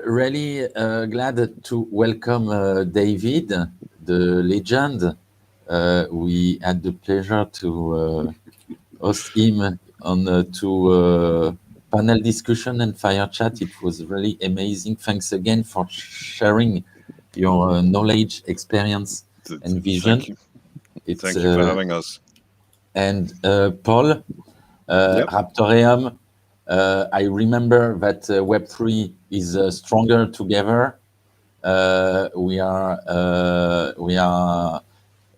Really glad to welcome David, the legend. We had the pleasure to host him on to panel discussion and fire chat. It was really amazing. Thanks again for sharing your knowledge, experience, and vision. Thank you. It's Thank you for having us. and Paul, Yep. Raptoreum. I remember that Web3 is stronger together. We are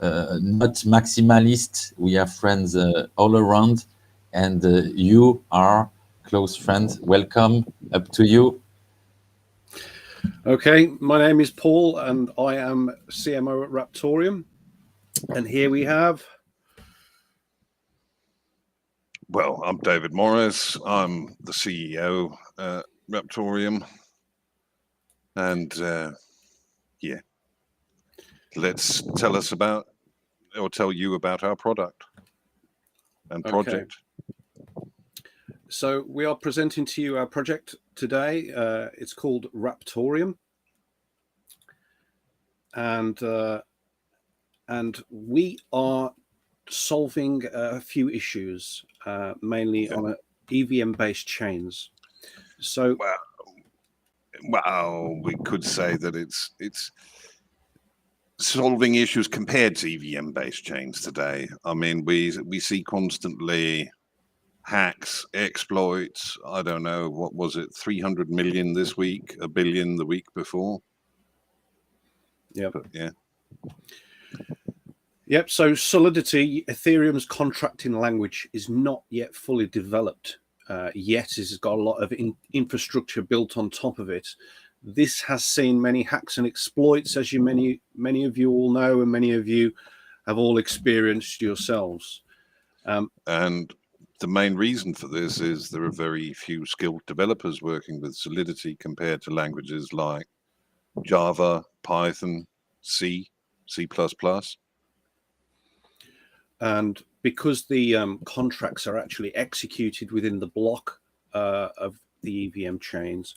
not maximalist. We have friends all around, and you are close friends. Welcome. Up to you. Okay, my name is Paul, and I am CMO at Raptoreum. And here we have. Well, I'm David Morris. I'm the CEO at Raptoreum. And yeah, let's tell you about our product and project. Okay. So we are presenting to you our project today. It's called Raptoreum. And we are solving a few issues, mainly on EVM-based chains. So, well, we could say that it's solving issues compared to EVM-based chains today. I mean, we see constantly hacks, exploits. I don't know, what was it? 300 million this week, 1 billion the week before. Yep. But, yeah. Yep. So Solidity, Ethereum's contracting language, is not yet fully developed. Yet it's got a lot of infrastructure built on top of it. This has seen many hacks and exploits, as many of you all know, and many of you have all experienced yourselves. And the main reason for this is there are very few skilled developers working with Solidity compared to languages like Java, Python, C, C++. And because the contracts are actually executed within the block of the EVM chains,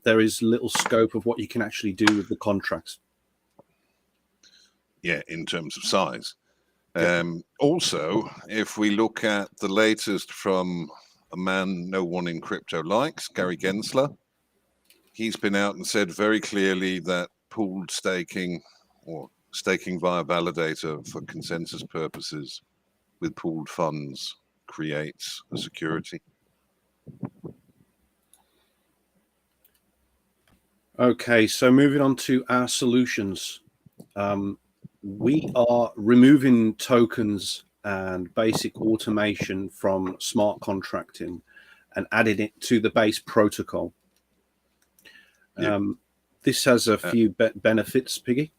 there is little scope of what you can actually do with the contracts. Yeah, in terms of size. Yeah. Also, if we look at the latest from a man no one in crypto likes, Gary Gensler, he's been out and said very clearly that pooled staking or staking via validator for consensus purposes with pooled funds creates a security. Okay, so moving on to our solutions. We are removing tokens and basic automation from smart contracting and adding it to the base protocol. Yeah. This has a few benefits, Piggy.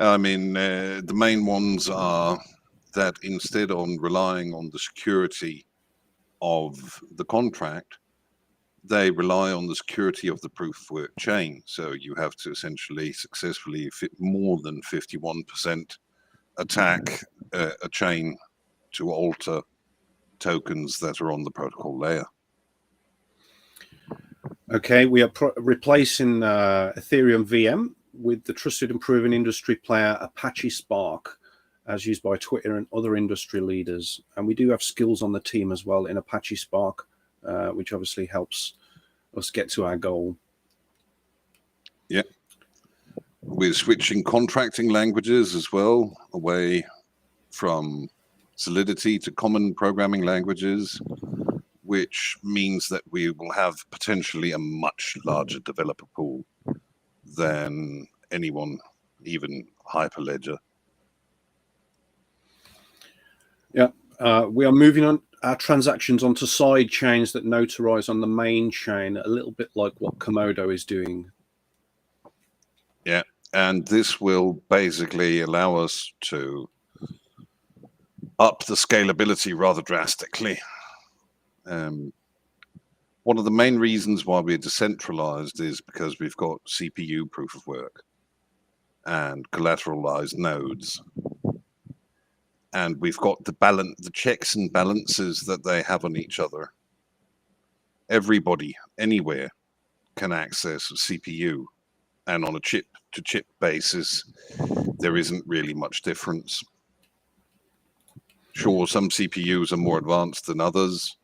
I mean, the main ones are that instead of relying on the security of the contract, they rely on the security of the proof of work chain. So you have to essentially successfully fit more than 51% attack a chain to alter tokens that are on the protocol layer. Okay, we are replacing Ethereum VM with the trusted and proven industry player Apache Spark, as used by Twitter and other industry leaders. And we do have skills on the team as well in Apache Spark, which obviously helps us get to our goal. Yeah. We're switching contracting languages as well, away from Solidity to common programming languages, which means that we will have potentially a much larger developer pool than anyone, even Hyperledger. Yeah, we are moving on our transactions onto side chains that notarize on the main chain, a little bit like what Komodo is doing. Yeah, and this will basically allow us to up the scalability rather drastically. One of the main reasons why we're decentralized is because we've got CPU proof of work and collateralized nodes. And we've got the checks and balances that they have on each other. Everybody, anywhere, can access a CPU. And on a chip-to-chip basis, there isn't really much difference. Sure, some CPUs are more advanced than others,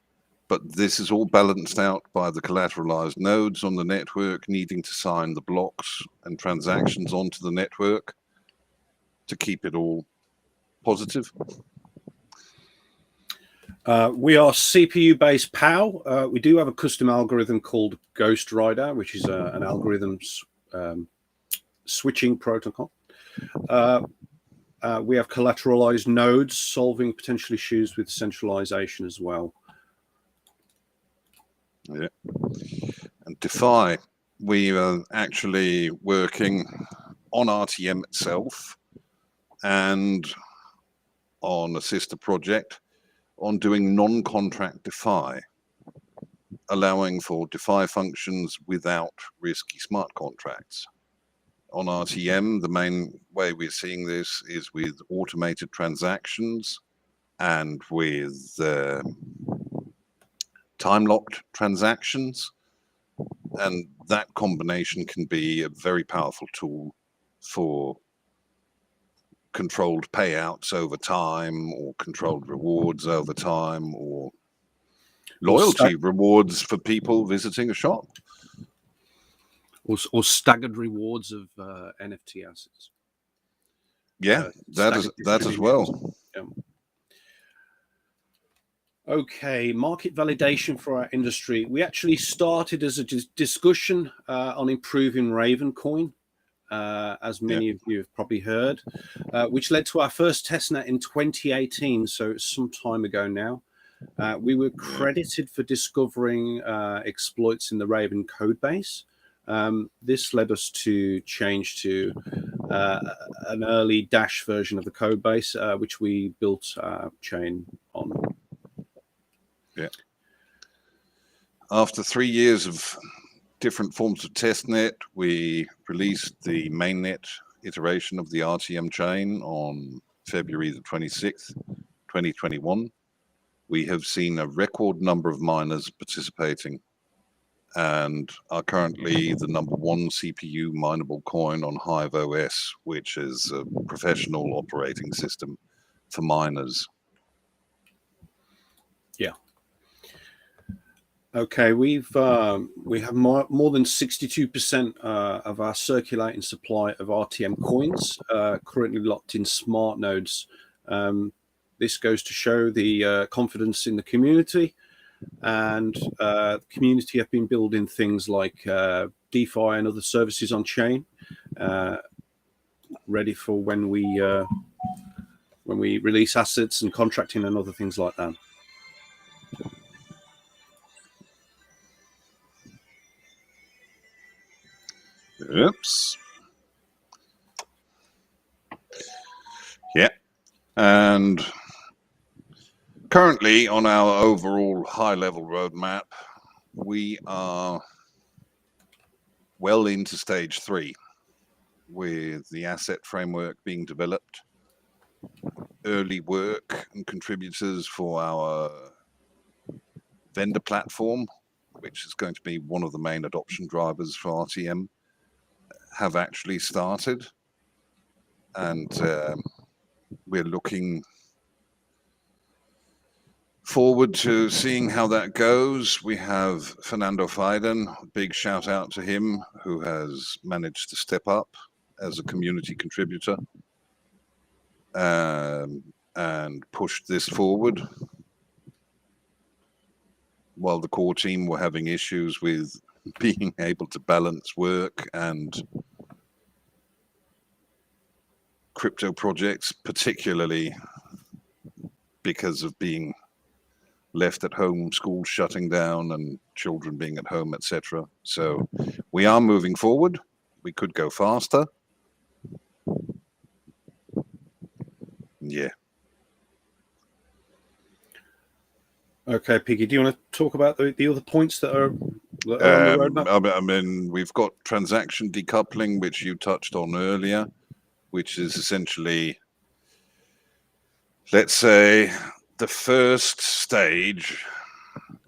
but this is all balanced out by the collateralized nodes on the network needing to sign the blocks and transactions onto the network to keep it all positive. We are CPU-based POW. We do have a custom algorithm called Ghost Rider, which is an algorithm switching protocol. We have collateralized nodes solving potential issues with centralization as well. Yeah. And DeFi, we are actually working on RTM itself and on a sister project on doing non-contract DeFi, allowing for DeFi functions without risky smart contracts. On RTM, the main way we're seeing this is with automated transactions and with time-locked transactions. And that combination can be a very powerful tool for controlled payouts over time, or controlled rewards over time, or loyalty rewards for people visiting a shop. Or staggered rewards of NFT assets. Yeah, that as well. Yeah. Okay, market validation for our industry. We actually started as a discussion on improving Ravencoin, as many of you have probably heard, which led to our first testnet in 2018, so it's some time ago now. We were credited for discovering exploits in the Raven codebase. This led us to change to an early Dash version of the codebase, which we built our chain on. Yeah. After 3 years of different forms of testnet, we released the mainnet iteration of the RTM chain on February the 26th, 2021. We have seen a record number of miners participating and are currently the #1 CPU mineable coin on Hive OS, which is a professional operating system for miners. Yeah. Okay, we have more than 62% of our circulating supply of RTM coins currently locked in smart nodes. This goes to show the confidence in the community, and the community have been building things like DeFi and other services on chain, ready for when we release assets and contracting and other things like that. Oops. Yeah. And currently on our overall high-level roadmap, we are well into stage 3 with the asset framework being developed, early work and contributors for our vendor platform, which is going to be one of the main adoption drivers for RTM, have actually started, and we're looking forward to seeing how that goes. We have Fernando Faiden, big shout out to him, who has managed to step up as a community contributor and pushed this forward, while the core team were having issues with being able to balance work and crypto projects, particularly because of being left at home, schools shutting down and children being at home, etc. So we are moving forward. We could go faster. Yeah. Okay, Piggy, do you want to talk about the other points that are on the roadmap? I mean, we've got transaction decoupling, which you touched on earlier, which is essentially, let's say, the first stage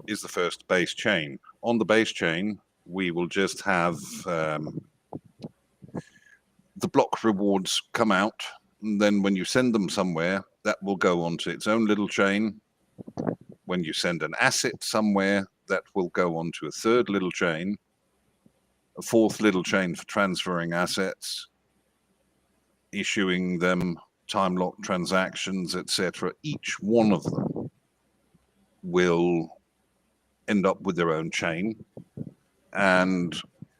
is the first base chain. On the base chain, we will just have the block rewards come out, and then when you send them somewhere, that will go onto its own little chain. When you send an asset somewhere, that will go onto a third little chain, a fourth little chain for transferring assets, issuing them, time lock transactions, etc. Each one of them will end up with their own chain, and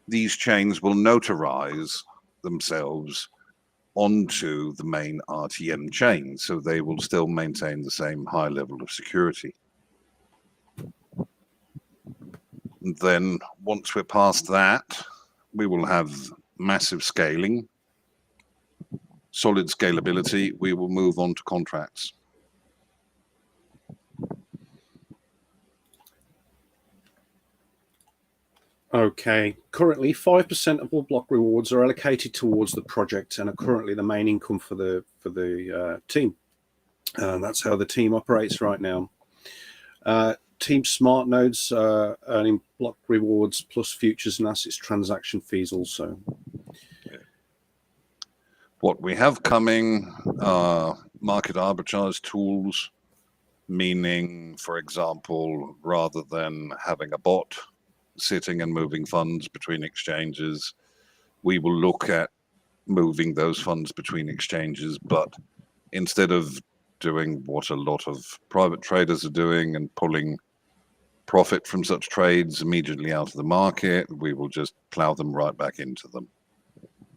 these chains will notarize themselves onto the main RTM chain, so they will still maintain the same high level of security. And then once we're past that, we will have massive scaling, solid scalability. We will move on to contracts. Okay. Currently, 5% of all block rewards are allocated towards the project and are currently the main income for the team. And that's how the team operates right now. Team Smart Nodes earning block rewards plus futures and assets transaction fees also. What we have coming are market arbitrage tools, meaning, for example, rather than having a bot sitting and moving funds between exchanges, we will look at moving those funds between exchanges, but instead of doing what a lot of private traders are doing and pulling profit from such trades immediately out of the market, we will just plow them right back into them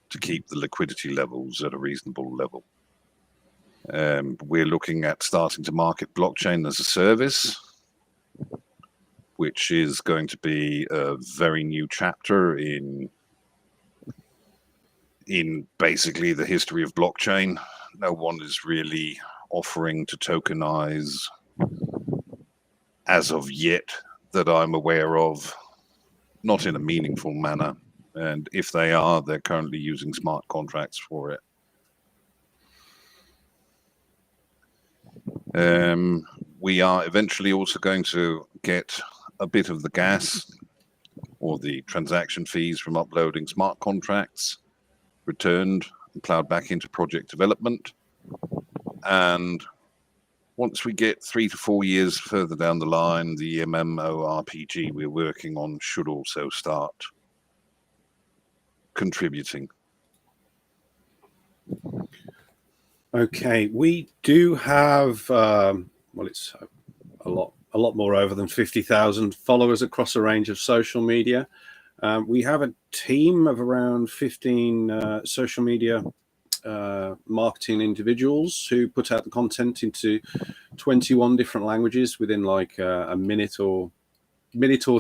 to keep the liquidity levels at a reasonable level. We're looking at starting to market blockchain as a service, which is going to be a very new chapter in basically the history of blockchain. No one is really offering to tokenize as of yet that I'm aware of, not in a meaningful manner. And if they are, they're currently using smart contracts for it. We are eventually also going to get a bit of the gas or the transaction fees from uploading smart contracts returned and plowed back into project development. And once we get 3 to 4 years further down the line, the MMORPG we're working on should also start contributing. Okay, we do have it's a lot more over than 50,000 followers across a range of social media. We have a team of around 15 social media marketing individuals who put out the content into 21 different languages within like a minute or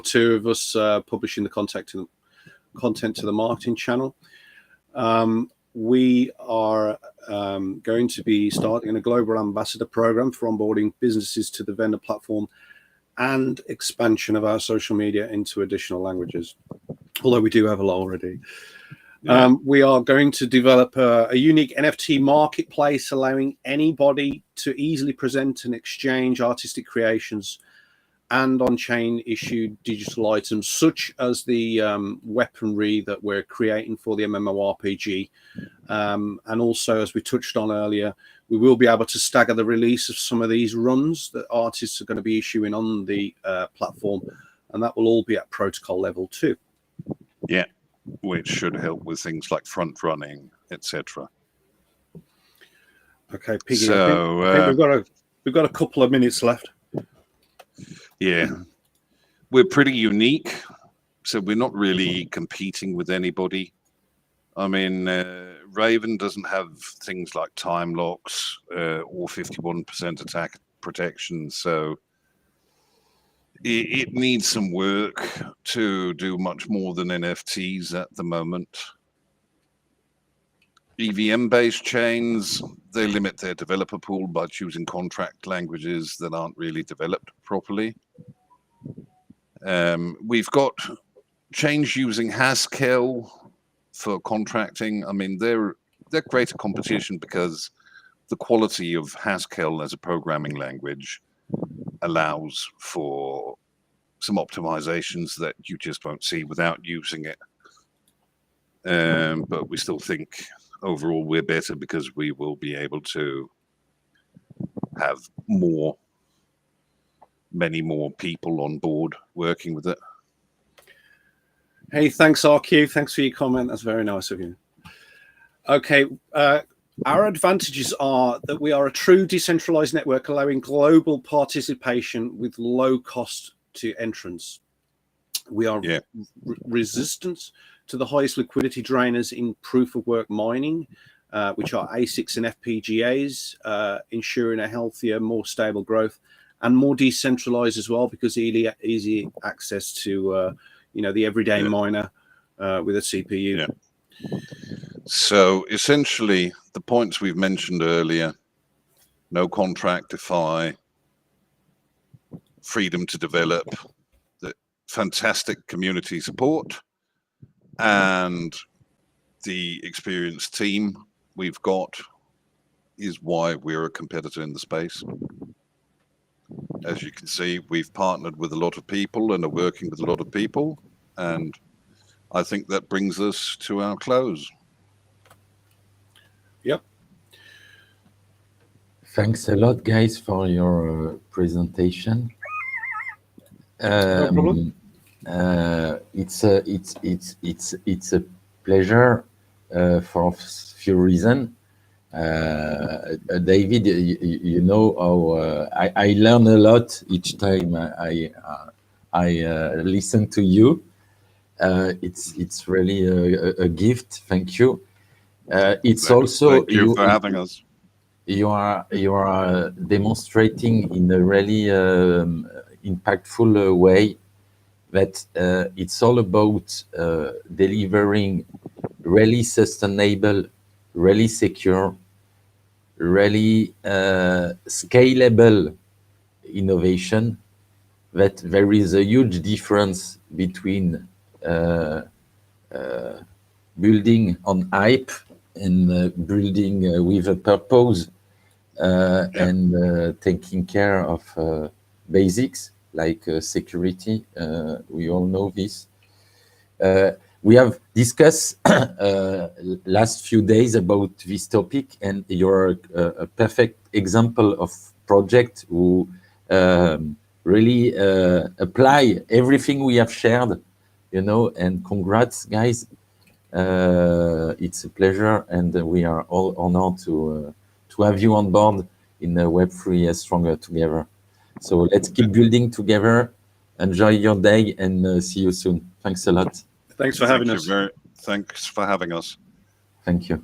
two of us publishing the content to the marketing channel. We are going to be starting a global ambassador program for onboarding businesses to the vendor platform and expansion of our social media into additional languages, although we do have a lot already. Yeah. We are going to develop a unique NFT marketplace, allowing anybody to easily present and exchange artistic creations and on-chain issued digital items, such as the weaponry that we're creating for the MMORPG. And also, as we touched on earlier, we will be able to stagger the release of some of these runs that artists are going to be issuing on the platform, and that will all be at protocol level too. Yeah, which should help with things like front running, etc. Okay, Piggy, so, I think we've got a couple of minutes left. Yeah, we're pretty unique, so we're not really competing with anybody. I mean, Raven doesn't have things like time locks or 51% attack protection, so it needs some work to do much more than NFTs at the moment. EVM-based chains, they limit their developer pool by choosing contract languages that aren't really developed properly. We've got chains using Haskell for contracting. I mean, they're greater competition because the quality of Haskell as a programming language allows for some optimizations that you just won't see without using it. But we still think overall we're better because we will be able to have many more people on board working with it. Hey, thanks, RQ. Thanks for your comment. That's very nice of you. Okay. Our advantages are that we are a true decentralized network allowing global participation with low cost to entrance. We are resistant to the highest liquidity drainers in proof of work mining, which are ASICs and FPGAs, ensuring a healthier, more stable growth, and more decentralized as well, because easy access to the everyday miner with a CPU. Yeah. So essentially, the points we've mentioned earlier: no contractify, freedom to develop, the fantastic community support, and the experienced team we've got is why we're a competitor in the space. As you can see, we've partnered with a lot of people and are working with a lot of people, and I think that brings us to our close. Yep. Thanks a lot, guys, for your presentation. No problem. It's a pleasure for a few reasons. David, you know how I learn a lot each time I listen to you. It's really a gift. Thank you. It's also thank you for having us. You are demonstrating in a really impactful way that it's all about delivering really sustainable, really secure, really scalable innovation, that there is a huge difference between building on hype and building with a purpose and taking care of basics like security. We all know this. We have discussed last few days about this topic, and you're a perfect example of project who really apply everything we have shared, and congrats, guys. It's a pleasure, and we are all honored to have you on board in Web3 Stronger Together. So let's keep building together. Enjoy your day, and see you soon. Thanks a lot. Thanks for having us. Thanks for having us. Thank you.